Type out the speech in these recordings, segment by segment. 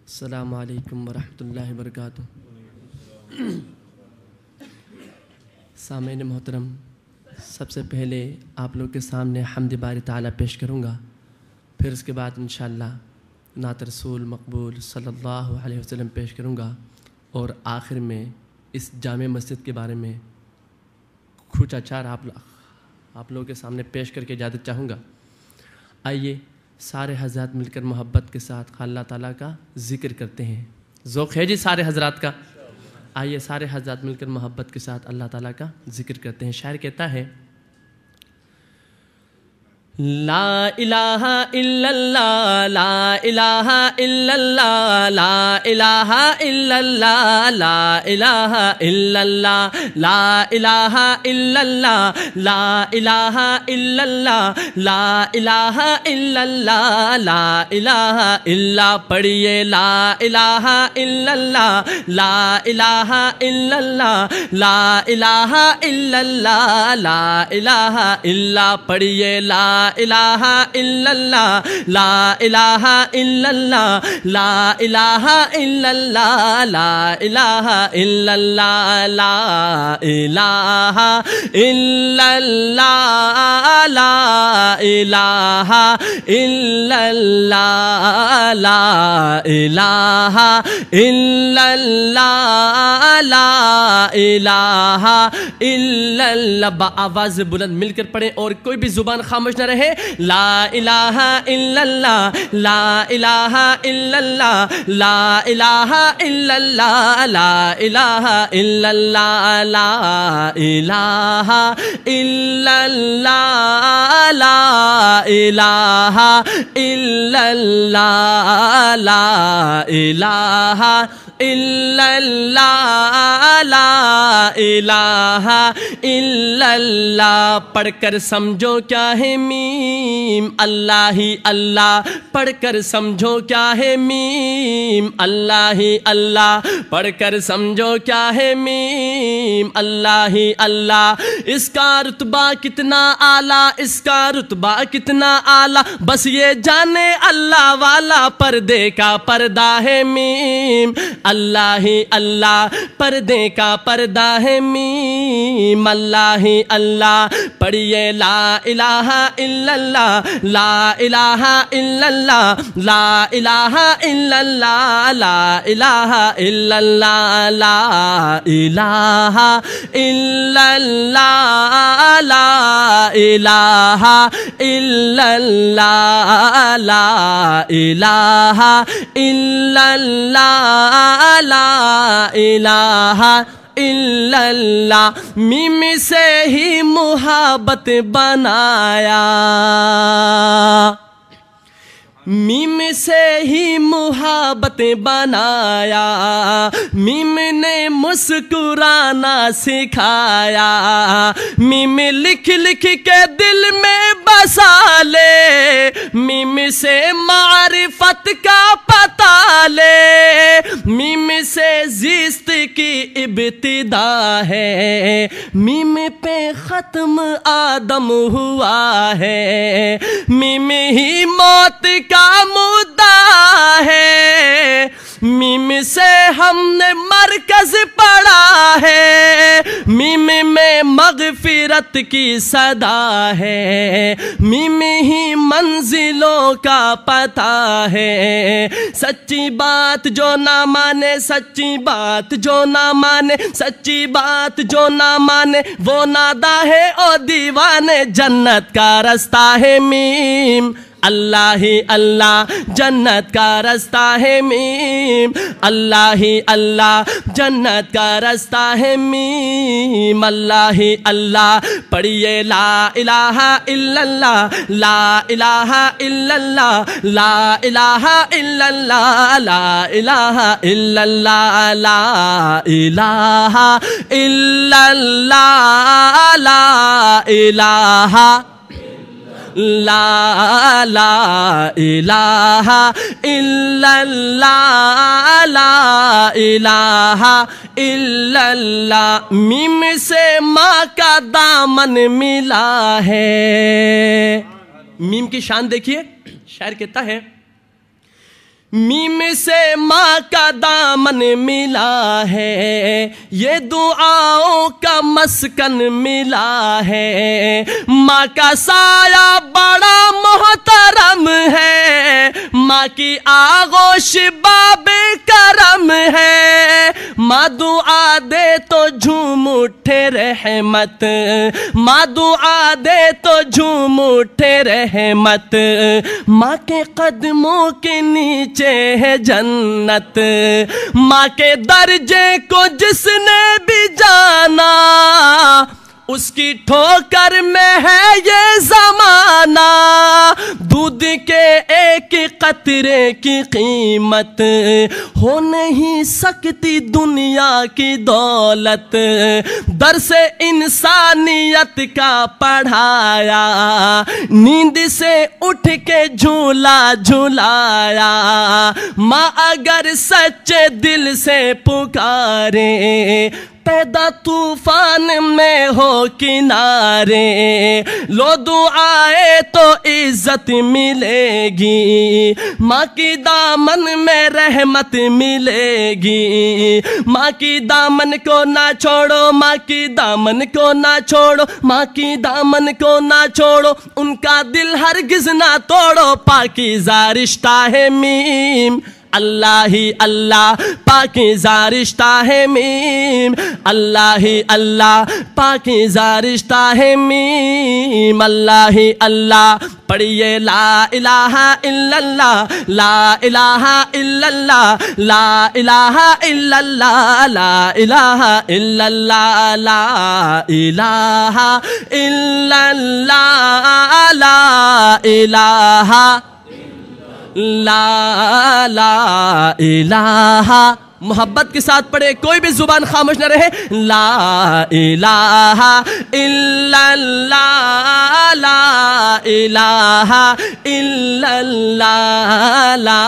السلام علیکم ورحمۃ اللہ وبرکاتہ۔ سامعین محترم، سب سے پہلے آپ لوگ کے سامنے حمد باری تعالیٰ پیش کروں گا، پھر اس کے بعد انشاءاللہ نعت رسول مقبول صلی اللہ علیہ وسلم پیش کروں گا، اور آخر میں اس جامع مسجد کے بارے میں کچھ اچار آپ لوگوں کے سامنے پیش کر کے اجازت چاہوں گا۔ آئیے سارے حضرات مل کر محبت کے ساتھ اللہ تعالیٰ کا ذکر کرتے ہیں۔ ذوق ہے جی سارے حضرات کا؟ آئیے سارے حضرات مل کر محبت کے ساتھ اللہ تعالیٰ کا ذکر کرتے ہیں۔ شاعر کہتا ہے: لا الہ الا اللہ، لا الہ الا اللہ، لا الہ الا اللہ، لا الہ الا اللہ، لا الہ الا اللہ، لا الہ الا اللہ، لا الہ الا اللہ، لا الہ الا پڑھیے لا الہ الا اللہ، لا الہ الا اللہ، لا الہ الا اللہ، لا الہ الا پڑھیے لا الہ الا اللہ، لا الہ الا اللہ، لا الہ الا اللہ، لا الہ الا اللہ، لا الہ الا اللہ، لا الہ الا اللہ، لا الہ الا اللہ، لا الہ الا اللہ۔ بآواز بلند مل کر پڑھیں اور کوئی بھی زبان خاموش نہ رہے۔ لا الہ الا اللہ، لا الہ الا اللہ، لا الہ الا اللہ، لا الہ الا اللہ، لا الہ الا اللہ، لا الہ الا اللہ، لا الہ الا اللہ، لا الہ الا اللہ۔ پڑھ کر سمجھو کیا ہے میم، اللہ ہی اللہ، پڑھ کر سمجھو کیا ہے میم، اللہ ہی اللہ، پڑھ کر سمجھو کیا ہے میم، اللہ ہی اللہ۔ اس کا رتبہ کتنا اعلیٰ، اس کا رتبہ کتنا اعلیٰ، بس یہ جانے اللہ والا، پردے کا پردہ ہے میم، اللہ ہی اللہ، پردے کا پردہ ہے میم، اللہ ہی اللہ۔ پڑھیے لا الہ الا اللہ، لا الہ الا اللہ، لا الہ الا اللہ، لا الہ الا اللہ، لا الہ الا اللہ، لا الہ الا اللہ، لا الہ الا اللہ، لا الہ الا اللہ۔ میم سے ہی محبت بنایا، میم سے ہی محبت بنایا، میم نے مسکرانا سکھایا، میم لکھ لکھ کے دل میں بسا لے، میم سے معرفت کا پتہ لے، میم سے زیست کی ابتدا ہے، میم پہ ختم آدم ہوا ہے، میم ہی موت کا مدعا ہے، میم سے ہم نے مرکز پڑھا ہے، میم میں مغفرت کی صدا ہے، میم ہی منزلوں کا پتہ ہے۔ سچی بات جو نہ مانے، سچی بات جو نہ مانے، سچی بات جو نہ مانے، وہ نادا ہے اور دیوانے، جنت کا رستہ ہے میم، اللہ ہی اللہ، جنت کا رستہ ہے میم، اللہ ہی اللہ، جنت کا رستہ ہے میم، اللہ ہی اللہ۔ پڑھیے لا الہ الا اللہ، لا الہ الا اللہ، لا الہ الا اللہ، لا الہ الا اللہ، لا الہ الا اللہ، لا الہ لا لا الہ الا اللہ، لا الہ الا اللہ۔ میم سے ماں کا دامن ملا ہے۔ میم کی شان دیکھیے، شاعر کہتا ہے میم سے ماں کا دامن ملا ہے، یہ دعاؤں کا مسکن ملا ہے، ماں کا سایہ بڑا محترم ہے، ماں کی آغوش باب کرم ہے، ماں دعا دے تو جھوم اٹھے رحمت، ماں دعا دے تو جھوم اٹھے رحمت، ماں کے قدموں کے نیچے ہے جنت، ماں کے درجے کو جس نے بھی جانا اس کی ٹھوکر میں ہے یہ زمانہ، دودھ کے ایک قطرے کی قیمت ہو نہیں سکتی دنیا کی دولت، درس انسانیت کا پڑھایا، نیند سے اٹھ کے جھولا جھولایا، ماں اگر سچے دل سے پکارے پیدا طوفان میں ہو کنارے، لو دعائے تو عزت ملے گی، ماں کی دامن میں رحمت ملے گی، ماں کی دامن کو نہ چھوڑو، ماں کی دامن کو نہ چھوڑو، ماں کی دامن کو نہ چھوڑو، ان کا دل ہرگز نہ توڑو، پاکیزہ رشتہ ہے میم، اللہ ہی اللہ پاکیزہ رشتہ ہے میم، اللہ ہی اللہ پاکیزہ رشتہ ہے میم، اللہ ہی اللہ پڑھیے لا الہ الا اللہ، لا الہ الا اللہ، لا الہ الا اللہ، لا الہ الا اللہ، لا الہ الا اللہ، لا الہ لا لا الہ، محبت کے ساتھ پڑھے، کوئی بھی زبان خاموش نہ رہے، لا الہ الا اللہ، لا الہ الا اللہ، لا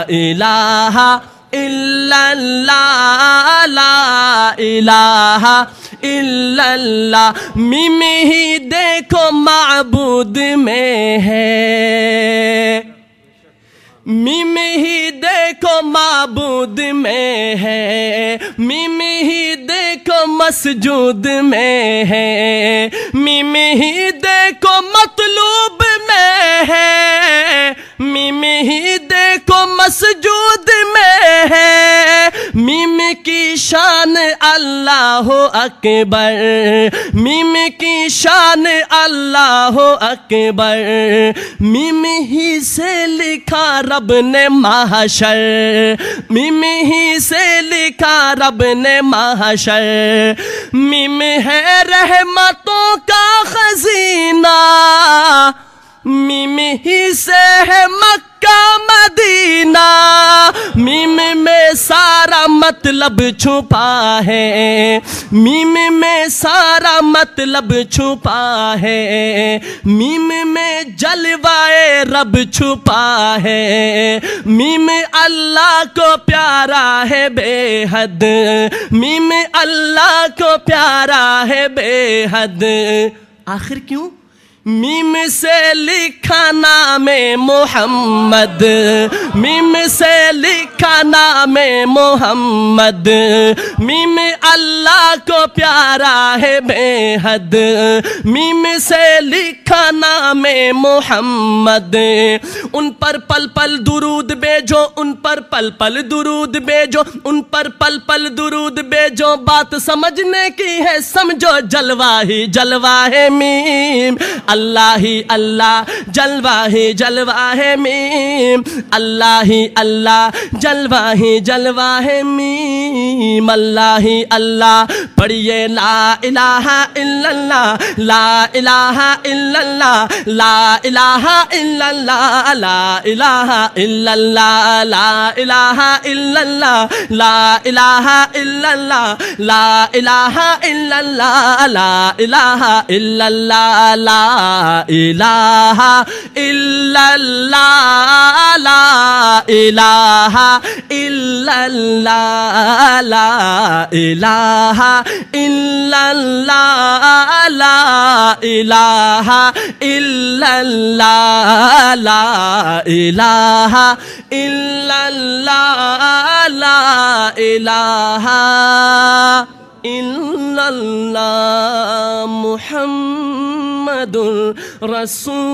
الہ الا اللہ، لا الہ الا اللہ، میم ہی دیکھو معبود میں ہے، میم ہی دیکھو معبود میں ہے، میم ہی دیکھو مسجود میں ہے، میم ہی دیکھو مطلوب میں ہے، میم ہی دیکھو مسجود میں ہے، میم کی شان اللہ اکبر، میم کی شان اللہ اکبر، میم ہی سے لکھا رب نے محشر، میم ہی سے لکھا رب نے محشر، میم ہے رحمتوں کا خزینہ، میم ہی سے ہے مکہ مدینہ، میم میں سارا مطلب چھپا ہے، میم میں سارا مطلب چھپا ہے، میم میں جلوائے رب چھپا ہے، میم اللہ کو پیارا ہے بے حد، میم اللہ کو پیارا ہے بے حد، آخر کیوں؟ میم سے لکھا نام محمد، میم سے لکھا نام محمد، میم اللہ کو پیارا ہے بے حد، میم سے لکھا نام محمد، ان پر پل پل درود بھیجو، ان پر پل پل درود بھیجو، ان پر پل پل درود بھیجو، بات سمجھنے کی ہے سمجھو، جلوہ ہی جلوہ ہے میم، اللہ ہی اللہ جلوہ ہی جلوہ ہے میم، اللہ ہی اللہ جلوہ ہی جلوہ ہے میم، اللہ ہی اللہ پڑھیے لا الہ الا اللہ، لا الہ الا اللہ، لا الہ الا اللہ، لا الہ الا اللہ، لا الہ الا اللہ، لا الہ الا اللہ، لا الہ الا اللہ، لا الہ الا اللہ، لا الہ الا اللہ، لا الہ الا illallah, la ilaha illallah, la ilaha illallah, la ilaha illallah, la ilaha illallah, Muhammadur Rasulullah.